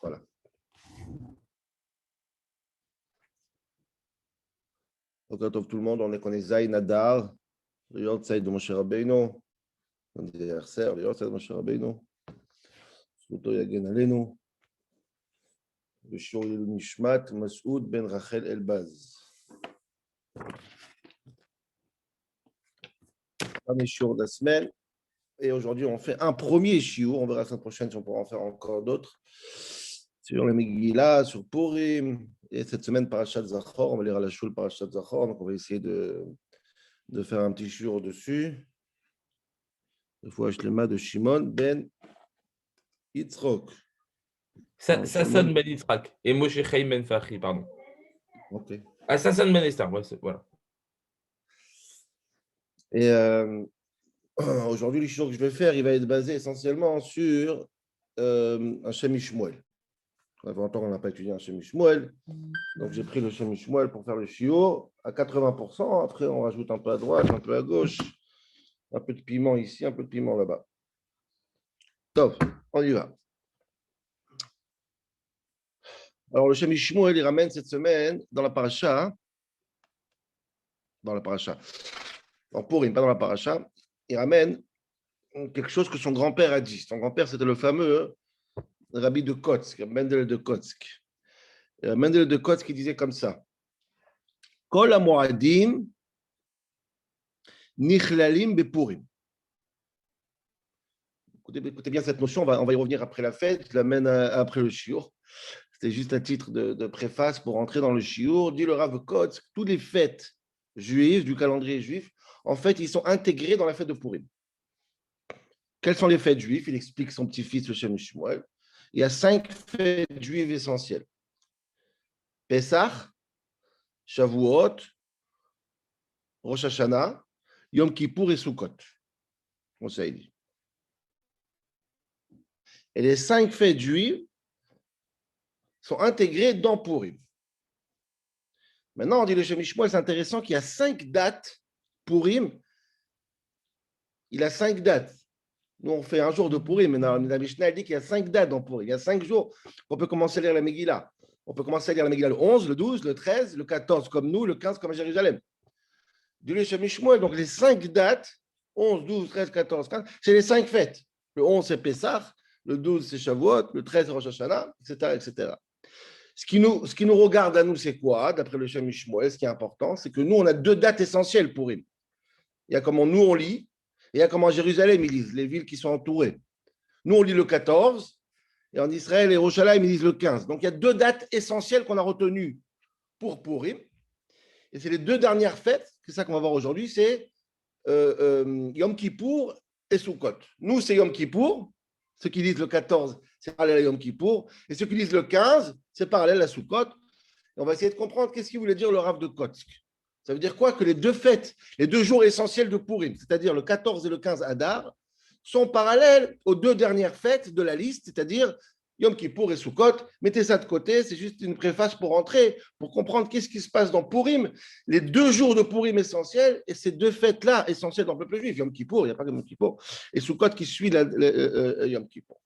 Voilà. Donc, tout le monde, on connaît Zayn Adar, le Yortzeit de Moshe Rabbeinu, l'anniversaire, le Yortzeit de Moshe Rabbeinu. Zkuto yagen alenu. Le shiur Yilul Nishmat, Masoud ben Rachel Elbaz. Premier shiur de la semaine. Et aujourd'hui, on fait un premier shiur. On verra la semaine prochaine si on pourra en faire encore d'autres. Sur les Megillah, sur Purim. Et cette semaine, Parashat Zachor. On va lire à la shul Parashat Zachor. Donc, on va essayer de faire un petit shiur dessus. Le Fouach Lema de Shimon ben Yitzchok. Sasson ben Yitzhak et Moshe Chaim ben Fachi, pardon. Ok. Ah, Sasson ben Esther, ouais, voilà. Et aujourd'hui, le shiur que je vais faire, il va être basé essentiellement sur un Shem Shmuel. Ça fait longtemps qu'on n'a pas étudié un Shem Shmuel. Donc, j'ai pris le Shem Shmuel pour faire le shiur à 80%. Après, on rajoute un peu à droite, un peu à gauche. Un peu de piment ici, un peu de piment là-bas. Top, on y va. Alors, le Shem Shmuel, il ramène cette semaine dans la paracha. En Purim, pas dans la paracha. Il ramène quelque chose que son grand-père a dit. Son grand-père, c'était le fameux Rabbi de Kotsk, Mendel de Kotsk. Mendel de Kotsk, qui disait comme ça. Kol ha-moadim nichlalim bepurim. Écoutez bien cette notion, on va y revenir après la fête, je l'amène après le shiur. C'était juste un titre de préface pour entrer dans le shiur. Dit le Rav Kotsk, toutes les fêtes juives, du calendrier juif, en fait, ils sont intégrés dans la fête de Purim. Quelles sont les fêtes juives? Il explique son petit-fils, le Shem Shmuel. Il y a 5 fêtes juives essentielles. Pesach, Shavuot, Rosh Hashanah, Yom Kippour et Sukkot. On s'est dit. Et les 5 fêtes juives sont intégrées dans Purim. Maintenant, on dit le Shem Shmuel, c'est intéressant qu'il y a 5 dates. Purim, il a 5 dates. Nous, on fait un jour de Purim, mais la Mishnah dit qu'il y a 5 dates dans Purim. Il y a 5 jours qu'on peut commencer à lire la Megillah. On peut commencer à lire la Megillah le 11, le 12, le 13, le 14 comme nous, le 15 comme à Jérusalem. Du le Shem Shmuel, donc les 5 dates, 11, 12, 13, 14, 15, c'est les 5 fêtes. Le 11, c'est Pessah, le 12, c'est Shavuot, le 13, c'est Rosh Hashanah, etc., etc. Ce qui nous regarde à nous, c'est quoi? D'après le Shem Shmuel, ce qui est important, c'est que nous, on a 2 dates essentielles pour Purim. Il y a comment nous, on lit, et il y a comment Jérusalem, ils lisent, les villes qui sont entourées. Nous, on lit le 14, et en Israël et Yerushalayim, ils lisent le 15. Donc, il y a 2 dates essentielles qu'on a retenues pour Purim. Et c'est les 2 dernières fêtes, c'est ça qu'on va voir aujourd'hui, c'est Yom Kippour et Sukkot. Nous, c'est Yom Kippour. Ceux qui lisent le 14, c'est parallèle à Yom Kippour. Et ceux qui lisent le 15, c'est parallèle à Sukkot. Et on va essayer de comprendre qu'est-ce qu'il voulait dire le Rav de Kotsk. Ça veut dire quoi? Que les 2 fêtes, les 2 jours essentiels de Purim, c'est-à-dire le 14 et le 15 Adar, sont parallèles aux 2 dernières fêtes de la liste, c'est-à-dire Yom Kippour et Sukkot. Mettez ça de côté, c'est juste une préface pour entrer, pour comprendre qu'est-ce qui se passe dans Purim, les 2 jours de Purim essentiels, et ces 2 fêtes-là essentielles dans le peuple juif, Yom Kippour, il n'y a pas que Yom Kippour, et Sukkot qui suit Yom Kippour.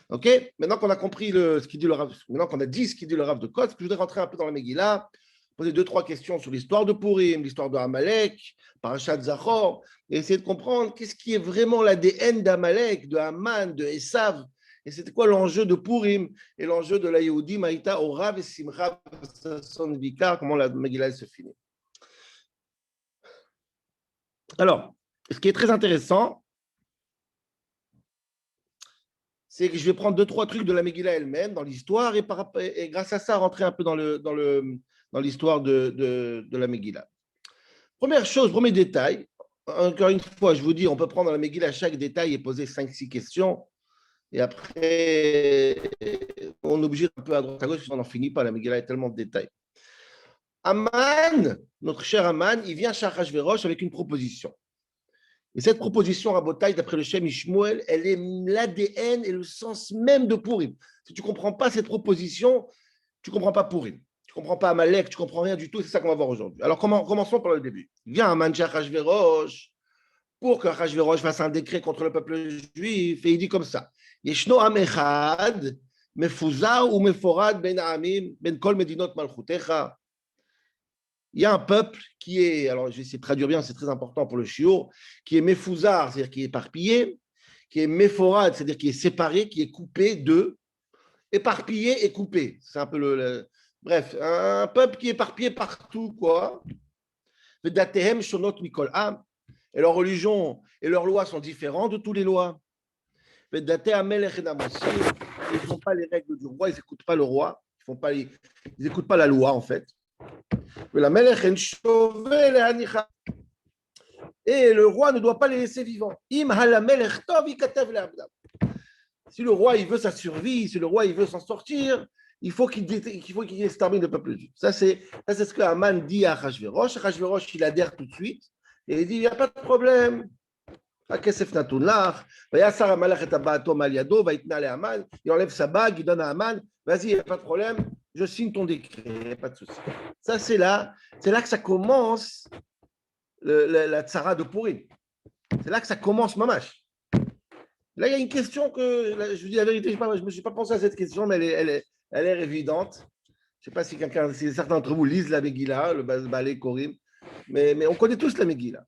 Ok? Maintenant qu'on a compris ce qu'il dit le Rav, maintenant qu'on a dit ce qu'il dit le Rav de Kotsk, je voudrais rentrer un peu dans la Megillah, poser 2-3 questions sur l'histoire de Purim, l'histoire de Amalek, Parashat Zachor, et essayer de comprendre qu'est-ce qui est vraiment l'ADN d'Amalek, de Haman, de Esav, et c'était quoi l'enjeu de Purim et l'enjeu de la Yehudi, Maïta, Orav et Simcha, Sasson Vikar, comment la Megillah se finit. Alors, ce qui est très intéressant, c'est que je vais prendre 2-3 trucs de la Megillah elle-même, dans l'histoire, et grâce à ça, rentrer un peu dans l'histoire de la Megillah. Première chose, premier détail, encore une fois, je vous dis, on peut prendre dans la Megillah chaque détail et poser 5-6 questions. Et après, on est obligé un peu à droite à gauche, parce qu'on n'en finit pas, la Megillah est tellement de détails. Aman, notre cher Aman, il vient chez Achashverosh avec une proposition. Et cette proposition, Rabotai, d'après le Shem Shmuel, elle est l'ADN et le sens même de Purim. Si tu ne comprends pas cette proposition, tu ne comprends pas Purim. Tu ne comprends pas Amalek, tu ne comprends rien du tout, c'est ça qu'on va voir aujourd'hui. Alors, commençons par le début. Vient Aman chez Achashverosh pour que Achashverosh fasse un décret contre le peuple juif, et il dit comme ça. Yeshno Am Echad, Mefuzar ou Meforad ben Amim, ben Kol Medinot Malchutecha. Il y a un peuple qui est, alors je vais essayer de traduire bien, c'est très important pour le shiur, qui est Mefuzar, c'est-à-dire qui est éparpillé, qui est Meforad, c'est-à-dire qui est séparé, qui est coupé de, éparpillé et coupé. C'est un peu bref, un peuple qui est éparpillé partout, quoi. Vedatehem shonot mikol am. Et leur religion et leurs lois sont différentes de toutes les lois. Vedate amelech enamosim. Ils ne font pas les règles du roi, ils n'écoutent pas le roi, ils n'écoutent pas la loi, en fait. Et le roi ne doit pas les laisser vivants. Si le roi il veut sa survie, si le roi il veut s'en sortir, il faut qu'il extermine le peuple juif. Ça, c'est ce que Haman dit à Achashverosh. Achashverosh, il adhère tout de suite et il dit il n'y a pas de problème. Il enlève sa bague, il donne à Haman. Vas-y, il n'y a pas de problème, je signe ton décret, il n'y a pas de souci. Ça, c'est là que ça commence la tsara de Purim. C'est là que ça commence, mamash. Là, il y a une question que, là, je vous dis la vérité, je ne me suis pas pensé à cette question, mais elle est évidente. Je ne sais pas si certains d'entre vous lisent la Megillah, le Balei Korim, mais on connaît tous la Megillah.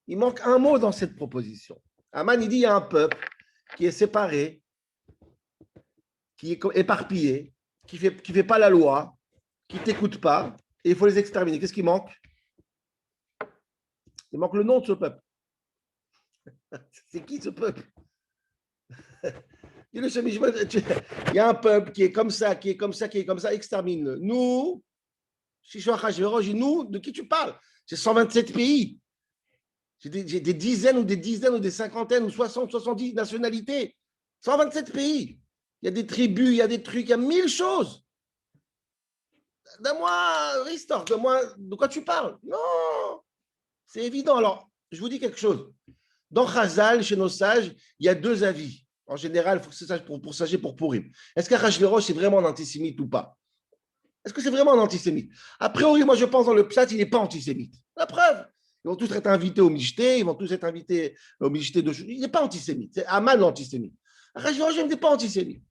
Il manque un mot dans cette proposition. Haman, il dit il y a un peuple qui est séparé, qui est éparpillé, qui fait pas la loi, qui ne t'écoute pas, et il faut les exterminer. Qu'est-ce qui manque? Il manque le nom de ce peuple. C'est qui ce peuple? Il y a un peuple qui est comme ça, qui est comme ça, qui est comme ça, extermine-le. Nous, nous, de qui tu parles? C'est 127 pays. J'ai des dizaines ou des cinquantaines ou 60, 70 nationalités. 127 pays. Il y a des tribus, il y a des trucs, il y a 1000 choses. Donne-moi, Ristor, donne-moi de quoi tu parles. Non, c'est évident. Alors, je vous dis quelque chose. Dans Chazal, chez nos sages, il y a deux avis. En général, il faut que c'est sage pour sager pour Purim. Est-ce qu'Achashverosh est vraiment un antisémite ou pas? Est-ce que c'est vraiment un antisémite? A priori, moi, je pense dans le Pshat, il n'est pas antisémite. La preuve. Ils vont tous être invités au Michté, ils vont tous être invités au Michté de... Il n'est pas antisémite. C'est Haman l'antisémite. Achashverosh n'est pas antisémite.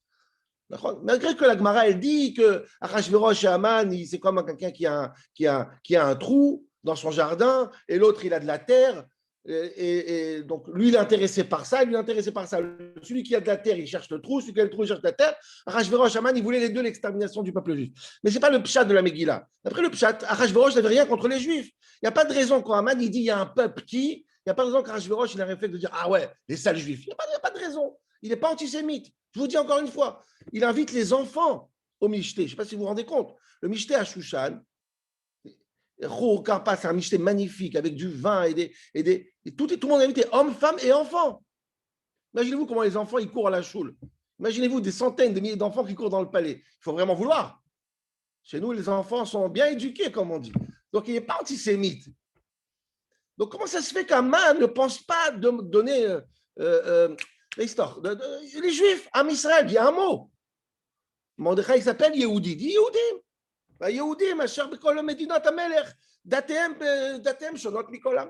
Malgré que la Gemara, elle dit que Achashverosh et Haman, c'est comme quelqu'un qui a un trou dans son jardin et l'autre, il a de la terre. Et donc, lui, il est intéressé par ça, lui, il est intéressé par ça. Celui qui a de la terre, il cherche le trou, celui qui a le trou, il cherche la terre. Achashverosh, Haman, ils voulaient les deux l'extermination du peuple juif. Mais ce n'est pas le pshat de la Megillah. Après le pshat, Achashverosh n'avait rien contre les juifs. Il n'y a pas de raison quand Haman, il dit il y a un peuple qui, il n'y a pas de raison qu'Achashverosh, il a un réflexe de dire ah ouais, les sales juifs. Il n'y a pas de raison. Il n'est pas antisémite. Je vous dis encore une fois, il invite les enfants au Michté. Je ne sais pas si vous vous rendez compte. Le Michté à Shushan, c'est un michté magnifique avec du vin et tout le monde est invité, hommes, femmes et enfants. Imaginez-vous comment les enfants ils courent à la choule. Imaginez-vous des centaines de milliers d'enfants qui courent dans le palais. Il faut vraiment vouloir. Chez nous, les enfants sont bien éduqués, comme on dit. Donc, il n'est pas antisémite. Donc, comment ça se fait qu'un man ne pense pas de donner l'histoire les Juifs, Am Israël, il y a un mot. Mordechai, il s'appelle Yehudi. Il dit Yehudim. היהודים אשר בכל מדינות המלך דתיהם שונות מכולם.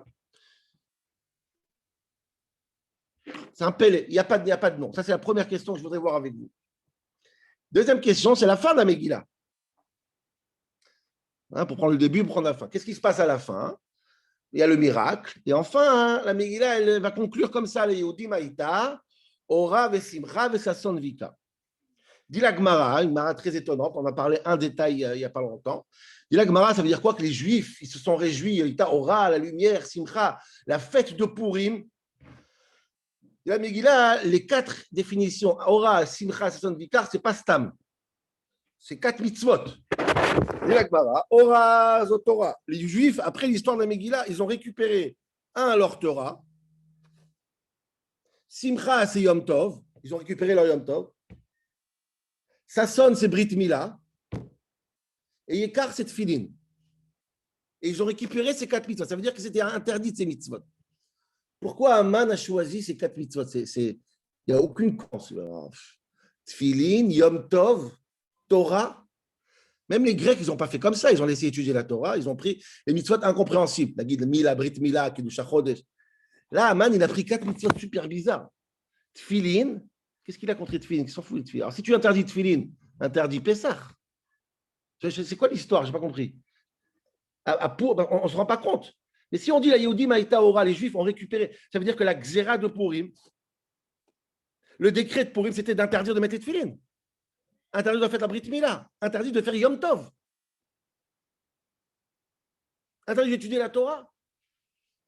C'est un pélé, il n'y a pas de nom. Ça, c'est la première question que je voudrais voir avec vous. Deuxième question, c'est la fin de la Megillah. Pour prendre le début, pour prendre la fin. Qu'est-ce qui se passe à la fin? Il y a le miracle. Et enfin, la Megillah, elle va conclure comme ça, les Yehudim Haïta, Ora vesimcha vesasson vika. Dit la Gemara, une Gemara très étonnante, on a parlé un détail il n'y a pas longtemps. Dit la Gemara, ça veut dire quoi? Que les Juifs, ils se sont réjouis, Ita Ora, la lumière, Simcha, la fête de Purim. La Megillah, les quatre définitions, Ora, Simcha, Sasson, Vikar, c'est pas Stam. C'est 4 mitzvot. Dit la Gemara, Ora, Zotora. Les Juifs, après l'histoire de la Megillah, ils ont récupéré leur Torah. Simcha, c'est Yom Tov. Ils ont récupéré leur Yom Tov. Sasson, c'est Brit Mila. Et Yekar, c'est Tfilin. Et ils ont récupéré ces 4 mitzvot. Ça veut dire que c'était interdit de ces mitzvot. Pourquoi Haman a choisi ces 4 mitzvot? Il n'y a aucune cause. Tfilin, Yom Tov, Torah. Même les Grecs, ils n'ont pas fait comme ça. Ils ont laissé étudier la Torah. Ils ont pris les mitzvot incompréhensibles. La guide Mila, Brit Mila, Kiddush HaChodesh. Là, Haman, il a pris 4 mitzvot super bizarres. Tfilin. Qu'est-ce qu'il a contre Tfilin? Il s'en fout de Tfilin. Alors, si tu interdis Tfilin, interdit Pessah. C'est quoi l'histoire? Je n'ai pas compris. On ne se rend pas compte. Mais si on dit la Yehudi Maïta Ora, les Juifs ont récupéré, ça veut dire que la Xéra de Purim, le décret de Purim, c'était d'interdire de mettre les tefilines, interdit de faire la Brit Mila, interdit de faire Yom Tov, interdit d'étudier la Torah.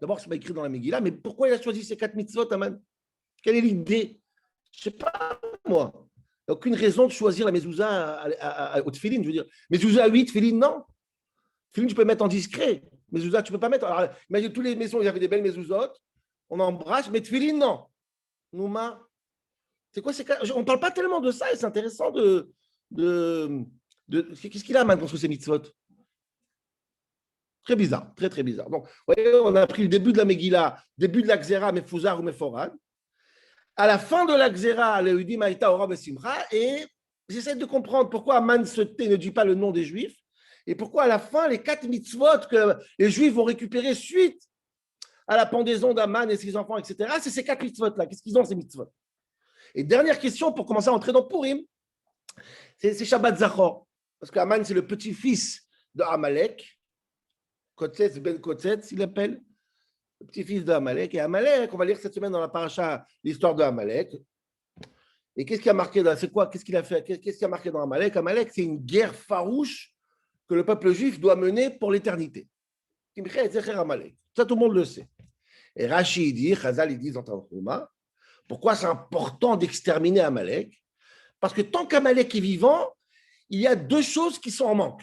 D'abord, ce n'est pas écrit dans la Megillah, mais pourquoi il a choisi ces 4 mitzvot, Aman? Quelle est l'idée? Je ne sais pas, moi. Il n'y a aucune raison de choisir la mezouza au tefilin, je veux dire. Mezouza à 8, tefilin, non. Tefilin, tu peux mettre en discret. Mezouza, tu ne peux pas mettre. Alors, imagine, toutes les maisons, il y avait des belles mezouzotes, on embrasse, mais tefilin, non. Nouma. C'est quoi ces cas? On ne parle pas tellement de ça et c'est intéressant Qu'est-ce qu'il a maintenant sur ces mitzvot? Très bizarre, très très bizarre. Donc, vous voyez, on a pris le début de la Megillah, début de la Xéra, Mefouzar ou Meforad. À la fin de la Xéra, le Yehudi Maïta Ora Besimcha, et j'essaie de comprendre pourquoi Aman se tait, ne dit pas le nom des Juifs, et pourquoi à la fin, les 4 mitzvot que les Juifs vont récupérer suite à la pendaison d'Aman et ses enfants, etc., c'est ces 4 mitzvot-là. Qu'est-ce qu'ils ont, ces mitzvot? Et dernière question pour commencer à entrer dans Purim, c'est Shabbat Zachor. Parce qu'Aman, c'est le petit-fils de Amalek, Kotzetz ben Kotzetz, il appelle, le petit-fils d'Amalek. Et Amalek, on va lire cette semaine dans la paracha l'histoire d'Amalek. Et qu'est-ce qui a marqué dans, c'est quoi? Qu'est-ce qu'il a fait? Qu'est-ce qui a marqué dans Amalek? Amalek, c'est une guerre farouche que le peuple juif doit mener pour l'éternité. Ça, tout le monde le sait. Et Rashi dit, Chazal, ils disent dans Tanchuma, pourquoi c'est important d'exterminer Amalek? Parce que tant qu'Amalek est vivant, il y a 2 choses qui sont en manque.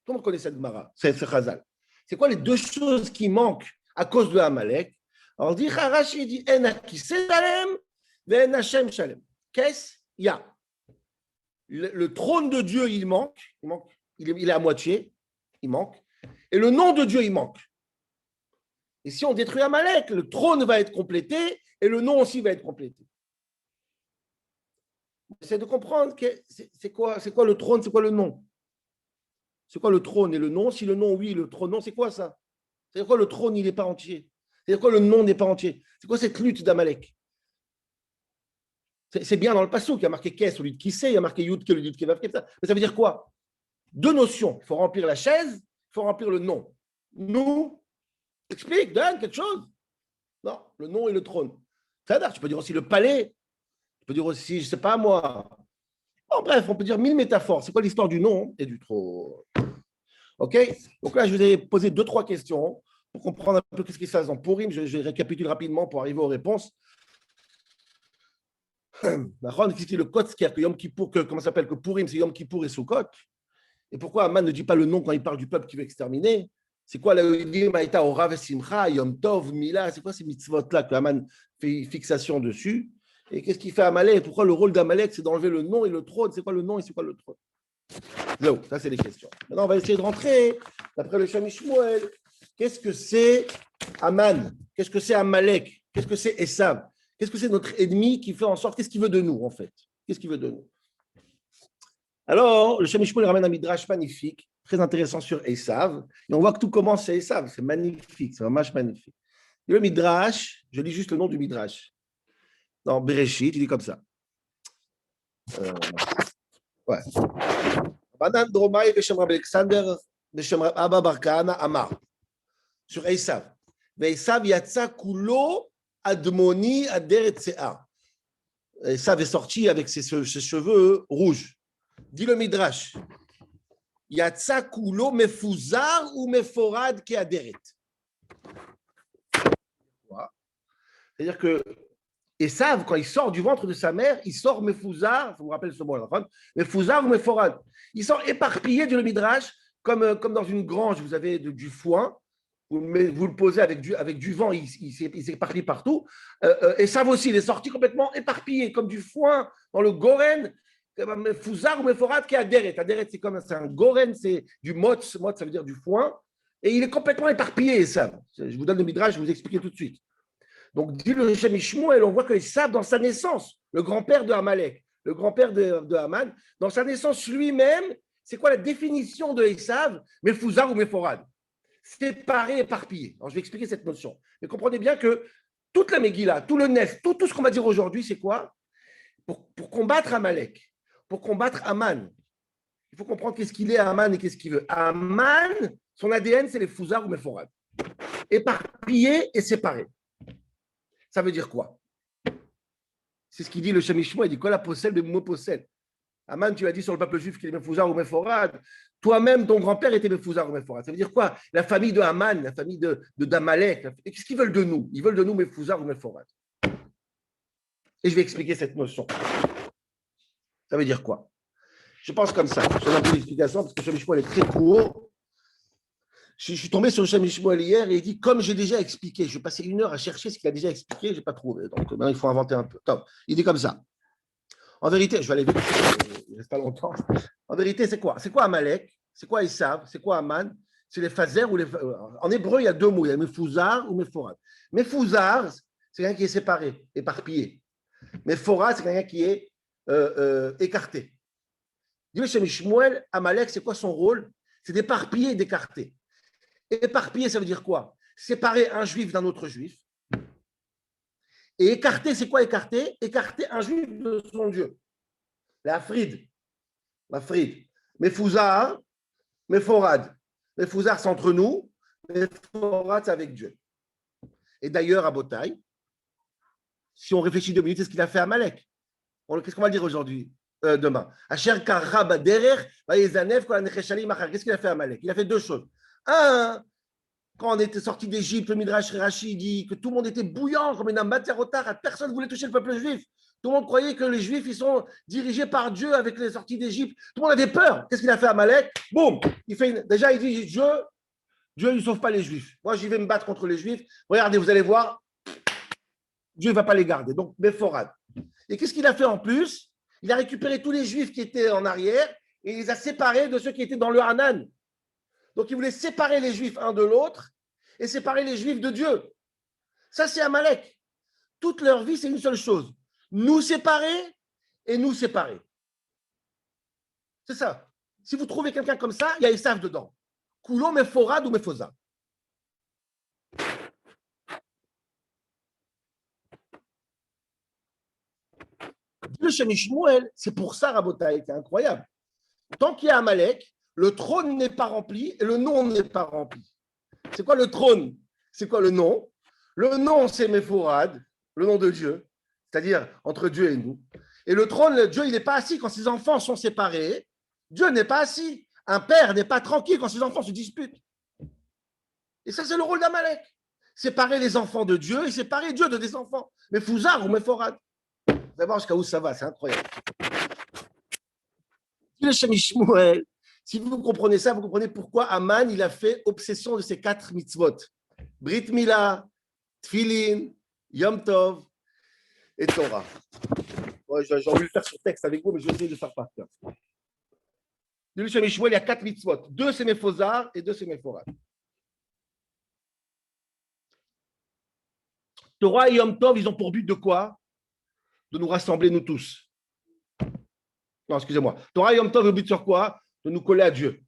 Tout le monde connaît cette Gemara, c'est Chazal. C'est quoi les 2 choses qui manquent à cause de Amalek? Alors, dit Rashi dit En Akiseh Shalem, Ve'en Hashem Shalem. Qu'est-ce? Il y a le trône de Dieu, il manque, il est à moitié, il manque, et le nom de Dieu, il manque. Et si on détruit Amalek, le trône va être complété et le nom aussi va être complété. C'est de comprendre que c'est quoi le trône, c'est quoi le nom? C'est quoi le trône et le nom? Si le nom, oui, le trône, non, c'est quoi ça? C'est quoi le trône, il n'est pas entier? C'est quoi le nom n'est pas entier? C'est quoi cette lutte d'Amalek? C'est bien dans le passage qu'il y a marqué Kess au lieu de Kissé, il y a marqué Yud au lieu de Kevav. Mais ça veut dire quoi? 2 notions. Il faut remplir la chaise, il faut remplir le nom. Nous, explique, donne quelque chose. Non, le nom et le trône. C'est-à-dire, tu peux dire aussi le palais, tu peux dire aussi, je ne sais pas moi. Bon, bref, on peut dire 1000 métaphores. C'est quoi l'histoire du nom et du trône? OK? Donc là, je vous ai posé 2-3 questions pour comprendre un peu ce qui se passe dans Purim. Je récapitule rapidement pour arriver aux réponses. Qu'est-ce le Kotz, que Yom Kippour, comment ça s'appelle, que Purim, c'est Yom Kippour et Sukkot. Et pourquoi Aman ne dit pas le nom quand il parle du peuple qui veut exterminer? C'est quoi la Maïta Ora Vesimcha, Yom Tov, Mila? C'est quoi ces mitzvot-là que Aman fait fixation dessus? Et qu'est-ce qu'il fait Amalek? Pourquoi le rôle d'Amalek, c'est d'enlever le nom et le trône? C'est quoi le nom et c'est quoi le trône? Ça, c'est les questions. Maintenant, on va essayer de rentrer. D'après le Shami Shmuel, qu'est-ce que c'est Aman? Qu'est-ce que c'est Amalek? Qu'est-ce que c'est Esav? Qu'est-ce que c'est notre ennemi qui fait en sorte? Qu'est-ce qu'il veut de nous, en fait? Qu'est-ce qu'il veut de nous? Alors, le Shami Shmuel ramène un midrash magnifique, très intéressant sur Esav. Et on voit que tout commence chez Esav. C'est magnifique, c'est vraiment magnifique. Et le midrash, je lis juste le nom du midrash. Dans Bereshit, il dit comme ça. Ouais. Banan Dromai Beshem Rabbi Alexander Beshem Abba Bar Kahana Amar. Sur Esav. Esav yatsa kulo admoni aderet se'ar. Esav est sorti avec ses cheveux rouges. Dit le midrash. Yatsa kulo mefuzar ou meforad ki aderet. C'est-à-dire que Esav, quand il sort du ventre de sa mère, il sort mefuzar, je vous rappelle ce mot, mefuzar ou meforad. Il sort éparpillé du midrash, comme dans une grange, vous avez du foin, vous le posez avec du vent, il s'éparpille partout. Esav aussi, il est sorti complètement éparpillé, comme du foin dans le goren, mefuzar ou meforad qui est aderet. Aderet, c'est un goren, c'est du motz, ça veut dire du foin, et il est complètement éparpillé, Esav. Je vous donne le midrash, je vais vous expliquer tout de suite. Donc, dit le Shami Shmuel, on voit que Esav, dans sa naissance, le grand-père de Amalek, le grand-père de Haman, dans sa naissance lui-même, c'est quoi la définition de Esav? Mefuzar ou Meforad? Séparé, éparpillé. Alors, je vais expliquer cette notion. Mais comprenez bien que toute la Megillah, tout le Nef, tout ce qu'on va dire aujourd'hui, c'est quoi? Pour combattre Amalek, pour combattre Haman, Il faut comprendre qu'est-ce qu'il est Aman et qu'est-ce qu'il veut. Aman, son ADN, c'est les fouzards ou Mephorad. Éparpillés et séparés. Ça veut dire quoi? C'est ce qu'il dit le Shemishmo, il dit quoi la possède de mot possède. Aman, tu as dit sur le peuple juif qu'il est Mefouzar ou Mephorad. Toi-même, ton grand-père était Mefouzar ou Mephorad. Ça veut dire quoi? La famille de Aman, la famille d'Amalek. Qu'est-ce qu'ils veulent de nous? Ils veulent de nous Mefouzar ou Mephorad. Et je vais expliquer cette notion. Ça veut dire quoi? Je pense comme ça. Je donne un peu d'explication parce que le Shemishmo est très court. Je suis tombé sur le Shemishmo hier et il dit, comme j'ai déjà expliqué, je vais passer 1 heure à chercher ce qu'il a déjà expliqué, je n'ai pas trouvé. Donc maintenant, il faut inventer un peu. Top. Il dit comme ça. En vérité, je vais aller vite, il ne reste pas longtemps. En vérité, c'est quoi? C'est quoi Amalek? C'est quoi Esav? C'est quoi Aman? C'est les Phaser ou les. En hébreu, il y a 2 mots. Il y a Mefouzar ou Mephorad. Mefouzar, c'est quelqu'un qui est séparé, éparpillé. Mephorad, c'est quelqu'un qui est écarté. Dis-le chez Shmuel, Amalek, c'est quoi son rôle? C'est d'éparpiller et d'écarter. Éparpiller, ça veut dire quoi? Séparer un juif d'un autre juif. Et écarter, c'est quoi écarter? Écarter un juif de son Dieu. La Frid. Mefouzar, Mephorad. Mefouzar, c'est entre nous. Mephorad, c'est avec Dieu. Et d'ailleurs, à Botaï, si on réfléchit 2 minutes, c'est ce qu'il a fait à Amalek. Qu'est-ce qu'on va dire aujourd'hui, demain? Qu'est-ce qu'il a fait à Amalek? Il a fait 2 choses. Un, quand on était sorti d'Égypte, le Midrash Rashi dit que tout le monde était bouillant comme une matière otare, personne ne voulait toucher le peuple juif. Tout le monde croyait que les Juifs, ils sont dirigés par Dieu avec les sorties d'Égypte. Tout le monde avait peur. Qu'est-ce qu'il a fait à Amalek? Boum, déjà, il dit, Dieu, il ne sauve pas les Juifs. Moi, j'y vais me battre contre les Juifs. Regardez, vous allez voir, Dieu ne va pas les garder. Donc, Mephorad. Et qu'est-ce qu'il a fait en plus? Il a récupéré tous les Juifs qui étaient en arrière et il les a séparés de ceux qui étaient dans le Hanan. Donc, il voulait séparer les Juifs un de l'autre et séparer les Juifs de Dieu. Ça, c'est Amalek. Toute leur vie, c'est une seule chose. Nous séparer et nous séparer. C'est ça. Si vous trouvez quelqu'un comme ça, il y a Esav dedans. Koulo, Mephorad ou Mephosa. Le Shemishmuel, c'est pour ça, Rabotaï, c'est incroyable. Tant qu'il y a Amalek, le trône n'est pas rempli et le nom n'est pas rempli. C'est quoi le trône? C'est quoi le nom? Le nom, c'est Mephorad, le nom de Dieu, c'est-à-dire entre Dieu et nous. Et le trône, Dieu, il n'est pas assis quand ses enfants sont séparés. Dieu n'est pas assis. Un père n'est pas tranquille quand ses enfants se disputent. Et ça, c'est le rôle d'Amalek. Séparer les enfants de Dieu et séparer Dieu de des enfants. Mefouzar ou Mephorad. Vous allez voir jusqu'à où ça va, c'est incroyable. Le Shemishmuel, si vous comprenez ça, vous comprenez pourquoi Aman, il a fait obsession de ces 4 mitzvot. Brit Mila, Tfilin, Yom Tov et Torah. Ouais, j'ai envie de le faire sur texte avec vous, mais je vais essayer de faire par cœur. Le Shemishmuel, il y a 4 mitzvot. 2, c'est Mephozar et 2, c'est Mephorad. Torah et Yom Tov, ils ont pour but de quoi? De nous rassembler, nous tous. Non, excusez-moi. Torah et Yom Tov, le but sur quoi? De nous coller à Dieu.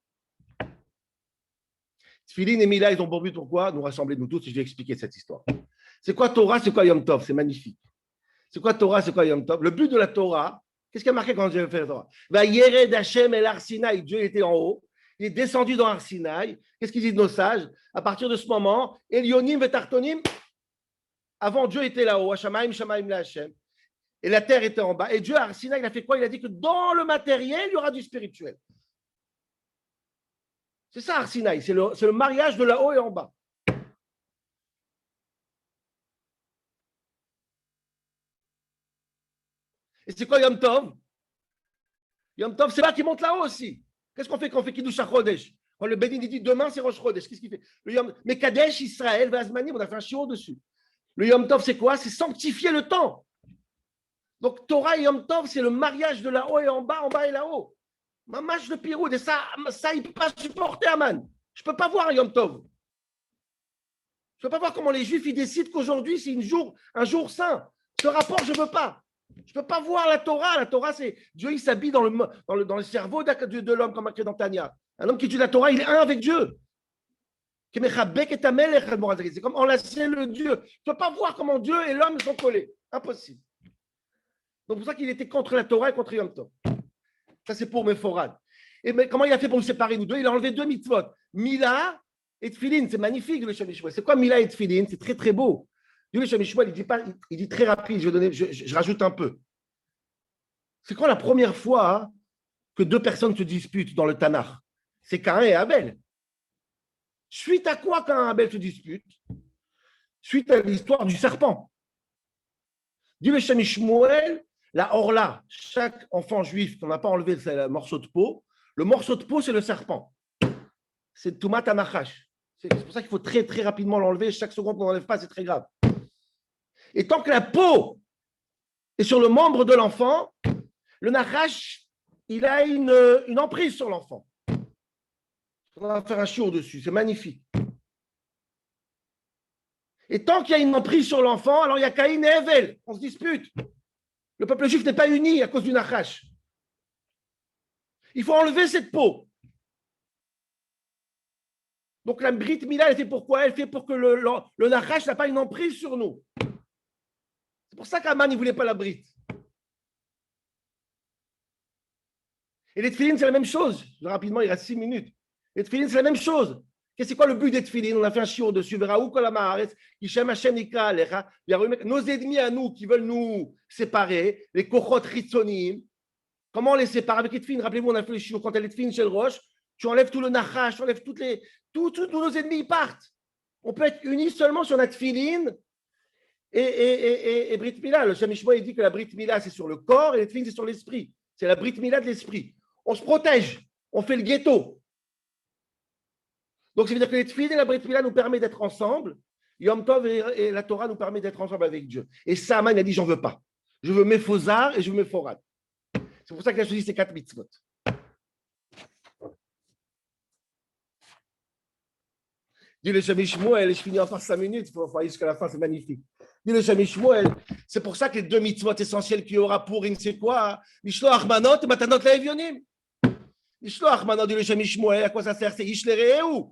Tfilin et Mila, ils ont pour but pourquoi? Nous rassembler, nous tous, et je vais expliquer cette histoire. C'est quoi Torah, c'est quoi Yom Tov? C'est magnifique. C'est quoi Torah, c'est quoi Yom Tov? Le but de la Torah, qu'est-ce qui a marqué quand Dieu a fait la Torah? Va Yered Hashem el Har Sinaï, Dieu était en haut, il est descendu dans Har Sinaï. Qu'est-ce qu'ils disent nos sages? À partir de ce moment, Elionim vetartonim, avant Dieu était là-haut, Hashamaim, Shamaim la Hashem. Et la terre était en bas. Et Dieu, à Har Sinaï, il a fait quoi? Il a dit que dans le matériel, il y aura du spirituel. C'est ça, Har Sinaï. C'est le mariage de là-haut et en bas. Et c'est quoi Yom Tov? Yom Tov, c'est là qui monte là-haut aussi. Qu'est-ce qu'on fait quand on fait Kiddush HaChodesh? Quand le Bénin dit demain, c'est Rosh Chodesh. Qu'est-ce qu'il fait? Mais Kadesh, Israël, Vazmanim, on a fait un chiot dessus. Le Yom Tov, c'est quoi? C'est sanctifier le temps. Donc, Torah et Yom Tov, c'est le mariage de là-haut et en bas et là-haut. Mamash de Piroud, et ça il ne peut pas supporter Aman. Je ne peux pas voir Yom Tov. Je ne peux pas voir comment les Juifs ils décident qu'aujourd'hui, c'est un jour saint. Ce rapport, je ne veux pas. Je ne peux pas voir la Torah. La Torah, c'est Dieu, il s'habille dans le cerveau de l'homme, comme marqué dans Tania. Un homme qui étudie la Torah, il est un avec Dieu. C'est comme enlacer le Dieu. Tu ne peux pas voir comment Dieu et l'homme sont collés. Impossible. Donc, c'est pour ça qu'il était contre la Torah et contre Yom Tov. Ça, c'est pour Mephorad. Et mais comment il a fait pour nous séparer, nous deux? Il a enlevé 2 mitzvot. Mila et Tfilin, c'est magnifique, le Shem Shmuel. C'est quoi Mila et Tfilin? C'est très, très beau. Le Shem Shmuel, il dit très rapide, je rajoute un peu. C'est quand la première fois que 2 personnes se disputent dans le Tanakh? C'est Caïn et Abel. Suite à quoi Caïn et Abel se disputent? Suite à l'histoire du serpent. Dit le Shem Shmuel, la orla, chaque enfant juif qu'on n'a pas enlevé le morceau de peau, le morceau de peau, c'est le serpent. C'est Tumat Anachash. C'est pour ça qu'il faut très, très rapidement l'enlever. Chaque seconde qu'on n'enlève pas, c'est très grave. Et tant que la peau est sur le membre de l'enfant, le Nachash, il a une emprise sur l'enfant. On va faire un chiour dessus, c'est magnifique. Et tant qu'il y a une emprise sur l'enfant, alors il y a Caïn et Hevel, on se dispute. Le peuple juif n'est pas uni à cause du Nachash. Il faut enlever cette peau. Donc la Brit Mila, elle fait pourquoi? Elle fait pour que le Nachash n'a pas une emprise sur nous. C'est pour ça qu'Aman ne voulait pas la Brit. Et les Tfilin, c'est la même chose. Rapidement, il reste 6 minutes. Les Tfilin, c'est la même chose. C'est quoi le but des Tfilin? On a fait un shiur dessus. Nos ennemis à nous qui veulent nous séparer, les kochot ritzonim, comment on les sépare avec les Tfilin? Rappelez-vous, on a fait le shiur quand elle est Tfilin chez le Roche. Tu enlèves tout le nachash, tu enlèves tous nos ennemis, ils partent. On peut être unis seulement sur la Tfilin et Brit Mila. Le Shem Shmuel dit que la Brit Mila, c'est sur le corps et les Tfilin, c'est sur l'esprit. C'est la Brit Mila de l'esprit. On se protège, on fait le ghetto. Donc, ça veut dire que les Tfilin et la Brit Mila nous permettent d'être ensemble. Yom Tov et la Torah nous permettent d'être ensemble avec Dieu. Et ça, Aman a dit, j'en veux pas. Je veux mes Fozar et je veux mes Forad. C'est pour ça qu'il a choisi ces 4 mitzvot. Dit le Shem Shmuel, je finis en 5 minutes, il faut aller jusqu'à la fin, c'est magnifique. Dit le Shem Shmuel, c'est pour ça que les 2 mitzvot essentiels qu'il y aura pour c'est quoi? Mishloach manot et matanot laevionim. Mishloach manot, dit le Shem Shmuel, à quoi ça sert? C'est Ishlereu.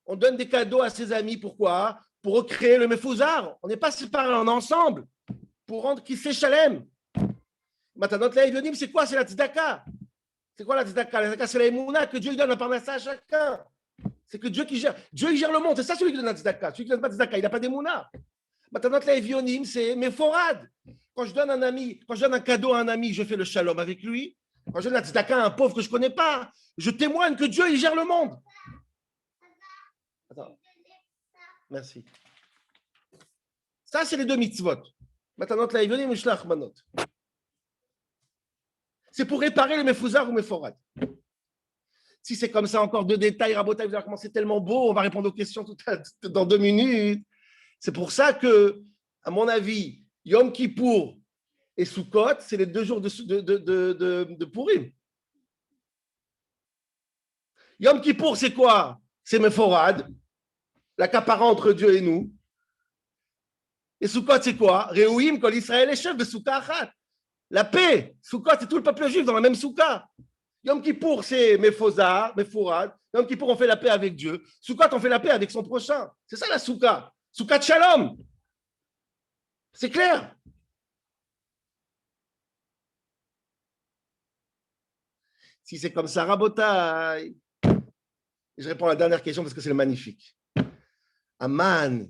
On donne des cadeaux à ses amis, pourquoi? Pour recréer le Mefouzar. On n'est pas séparés, on est ensemble. Pour rendre qui c'est Shalem. Matanot laevionim, c'est quoi? C'est la tzedaka. C'est quoi la tzedaka? La tzedaka, c'est la émouna que Dieu donne la parnassa à chacun. C'est que Dieu qui gère. Dieu, il gère le monde. C'est ça celui qui donne la tzedaka. Celui qui donne pas de tzedaka, il n'a pas d'émouna. Maintenant, la evionim, c'est mes forades. Quand je donne un cadeau à un ami, je fais le shalom avec lui. Quand je donne la tzedaka à un pauvre que je ne connais pas, je témoigne que Dieu, il gère le monde. Attends. Merci. Ça, c'est les 2 mitzvot. Maintenant, la evionim et shlach manot. C'est pour réparer les mefouzar ou mes forades. Si c'est comme ça, encore 2 détails, Rabotai, vous allez comment c'est tellement beau, on va répondre aux questions dans 2 minutes. C'est pour ça que, à mon avis, Yom Kippour et Sukkot, c'est les 2 jours de Purim. Yom Kippour, c'est quoi? C'est Mephorad, l'accaparant entre Dieu et nous. Et Sukkot, c'est quoi? Réouim, quand l'Israël est chef de Soukha Achat. La paix. Sukkot, c'est tout le peuple juif dans la même Soukha. Yom Kippour, c'est Mephozar, Mephorad. Yom Kippour, on fait la paix avec Dieu. Sukkot, on fait la paix avec son prochain. C'est ça la Soukha. Soukha de Shalom. C'est clair. Si c'est comme ça, Rabotai. Je réponds à la dernière question parce que c'est le magnifique. Aman,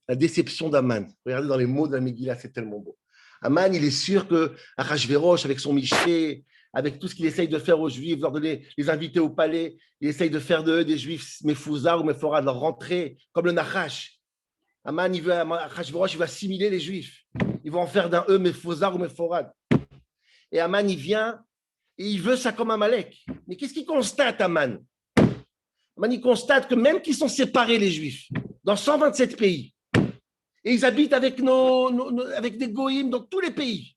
la déception d'Aman. Regardez dans les mots de la Megillah, c'est tellement beau. Aman, il est sûr que Achashverosh, avec son Miché, avec tout ce qu'il essaye de faire aux Juifs, lors de les inviter au palais, il essaye de faire d'eux des Juifs Mefouzar ou Mephorad, de leur rentrer comme le Nachash. Aman, Achashverosh, il veut assimiler les Juifs. Il va en faire d'un eux Mefouzar ou Mephorad. Et Aman, il vient et il veut ça comme Amalek. Mais qu'est-ce qu'il constate, Aman? Aman, il constate que même qu'ils sont séparés, les Juifs, dans 127 pays, et ils habitent avec, avec des goïms dans tous les pays.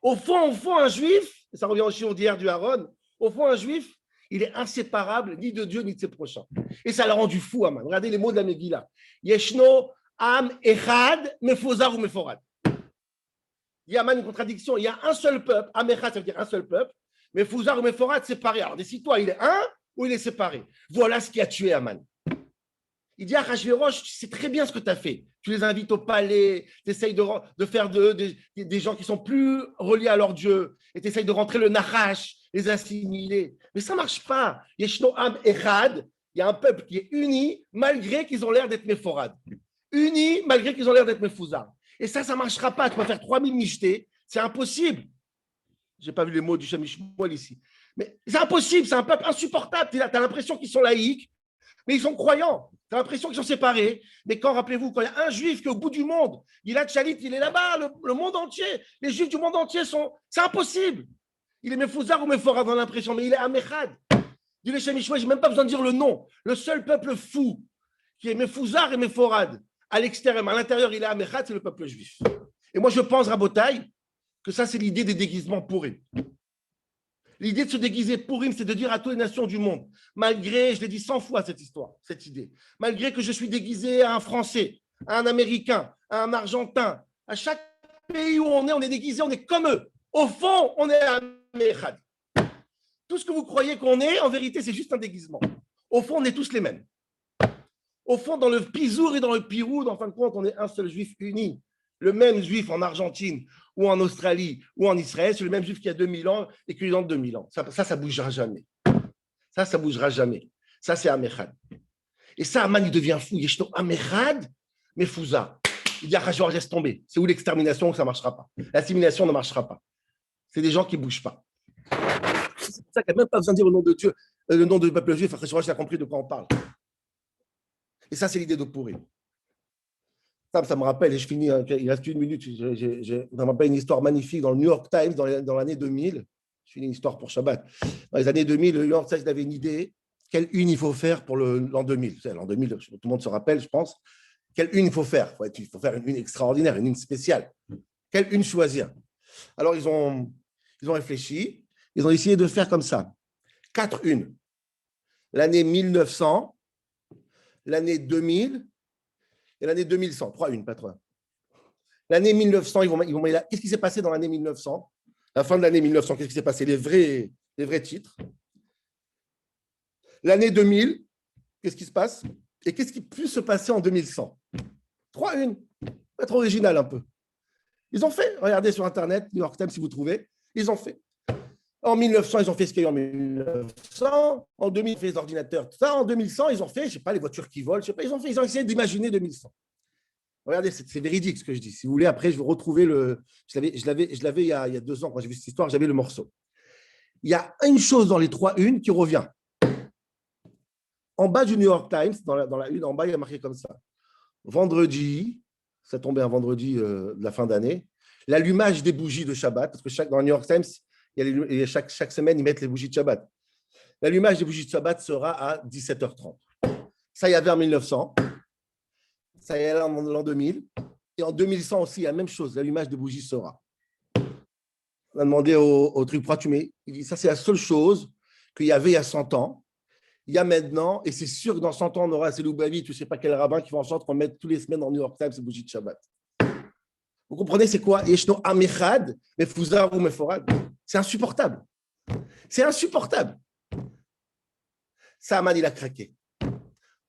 Au fond, un Juif, et ça revient au shiur d'hier du Haron, au fond, un Juif, il est inséparable ni de Dieu ni de ses prochains. Et ça l'a rendu fou, Aman. Regardez les mots de la Megillah. Yeshno am echad mefozar ou meforad. Il y a une contradiction. Il y a un seul peuple. Am echad, ça veut dire un seul peuple. Mefozar ou meforad, séparé. Alors, décide-toi, il est un ou il est séparé. Voilà ce qui a tué Aman. Il dit à Achashverosh, tu sais très bien ce que tu as fait. Tu les invites au palais, tu essayes de faire d'eux des gens qui sont plus reliés à leur Dieu, et tu essayes de rentrer le Nachash, les assimiler. Mais ça ne marche pas. Yeshno Am Echad, il y a un peuple qui est uni malgré qu'ils ont l'air d'être méforades. Unis malgré qu'ils ont l'air d'être méfouzards. Et ça ne marchera pas. Tu vas faire 3000 michtés. C'est impossible. Je n'ai pas vu les mots du Shem Mishmuel ici. Mais c'est impossible. C'est un peuple insupportable. Tu as l'impression qu'ils sont laïcs, mais ils sont croyants. Tu as l'impression qu'ils sont séparés. Mais quand, rappelez-vous, quand il y a un juif qui est au bout du monde, il a Tchalit, il est là-bas, le monde entier. Les juifs du monde entier sont. C'est impossible. Il est méfouzard ou méforad dans l'impression, mais il est améchad. Du Shem Mishmuel, je n'ai même pas besoin de dire le nom. Le seul peuple fou qui est méfouzard et méforad, à l'extérieur, mais à l'intérieur, il est améchad, c'est le peuple juif. Et moi, je pense, Rabotaï, que ça, c'est l'idée des déguisements pourris. L'idée de se déguiser Pourim, c'est de dire à toutes les nations du monde, malgré, je l'ai dit 100 fois cette histoire, cette idée, malgré que je suis déguisé à un Français, à un Américain, à un Argentin, à chaque pays où on est déguisé, on est comme eux. Au fond, on est Améchad. Tout ce que vous croyez qu'on est, en vérité, c'est juste un déguisement. Au fond, on est tous les mêmes. Au fond, dans le Pizour et dans le Piroud, en fin de compte, on est un seul juif uni. Le même juif en Argentine ou en Australie ou en Israël, c'est le même juif qu'il y a 2000 ans et qu'il y a dans 2000 ans. Ça ne bougera jamais. Ça ne bougera jamais. Ça, c'est Améchad. Et ça, Aman, il devient fou. Yeshno Améchad, mais Fouza. Il dit à Rachor, laisse tomber. C'est où l'extermination, ça ne marchera pas. L'assimilation ne marchera pas. C'est des gens qui ne bougent pas. C'est pour ça qu'il n'y a même pas besoin de dire le nom de Dieu, le nom du peuple juif. Rachor, j'ai compris de quoi on parle. Et ça, c'est l'idée de Pourim. Ça me rappelle, et je finis, il reste une minute, ça me rappelle une histoire magnifique dans le New York Times dans l'année 2000. Je finis une histoire pour Shabbat. Dans les années 2000, le New York Times avait une idée, quelle une il faut faire pour l'an 2000. L'an 2000, tout le monde se rappelle, je pense. Quelle une il faut faire? Il faut faire une extraordinaire, une spéciale. Quelle une choisir? Alors, ils ont réfléchi, ils ont essayé de faire comme ça. 4 unes. L'année 1900, l'année 2000 et l'année 2100. 3 unes, pas 3. L'année 1900, qu'est-ce qui s'est passé dans l'année 1900? La fin de l'année 1900, qu'est-ce qui s'est passé? Les vrais titres. L'année 2000, qu'est-ce qui se passe? Et qu'est-ce qui peut se passer en 2100? 3 unes. Pas trop original un peu. Ils ont fait. Regardez sur Internet, New York Times, si vous trouvez. Ils ont fait. En 1900, ils ont fait ce qu'il y a eu en 1900. En 2000, ils ont fait les ordinateurs, tout ça. En 2100, ils ont fait, je ne sais pas, les voitures qui volent. Je sais pas, ils ont essayé d'imaginer 2100. Regardez, c'est véridique ce que je dis. Si vous voulez, après, je vais retrouver le. Je l'avais il y a 2 ans, quand j'ai vu cette histoire, j'avais le morceau. Il y a une chose dans les 3 unes qui revient. En bas du New York Times, dans la une, en bas, il y a marqué comme ça. Vendredi, ça tombait un vendredi de la fin d'année, l'allumage des bougies de Shabbat, parce que dans le New York Times, chaque semaine, ils mettent les bougies de Shabbat. L'allumage des bougies de Shabbat sera à 17h30. Ça, il y avait en 1900. Ça y est en l'an 2000. Et en 2100 aussi, il y a la même chose. L'allumage des bougies sera. On a demandé au truc, pourquoi tu mets? Il dit, ça, c'est la seule chose qu'il y avait il y a 100 ans. Il y a maintenant, et c'est sûr que dans 100 ans, on aura ces Loubavi, je ne sais pas quel rabbin qui va en sorte qu'on mette tous les semaines dans New York Times ces bougies de Shabbat. Vous comprenez, c'est quoi? Yeshno Amechad, Mefouzar ou Meforad. C'est insupportable. C'est insupportable. Ça, Aman, il a craqué.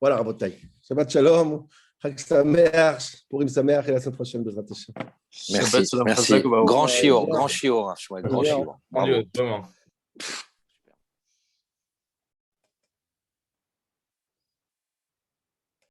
Voilà, Rabotai. Shabbat Shalom. Chag Sameach, Purim Sameach, et la semaine prochaine, Bezrat Hashem. Merci. Grand shiur. Grand shiur. Vraiment.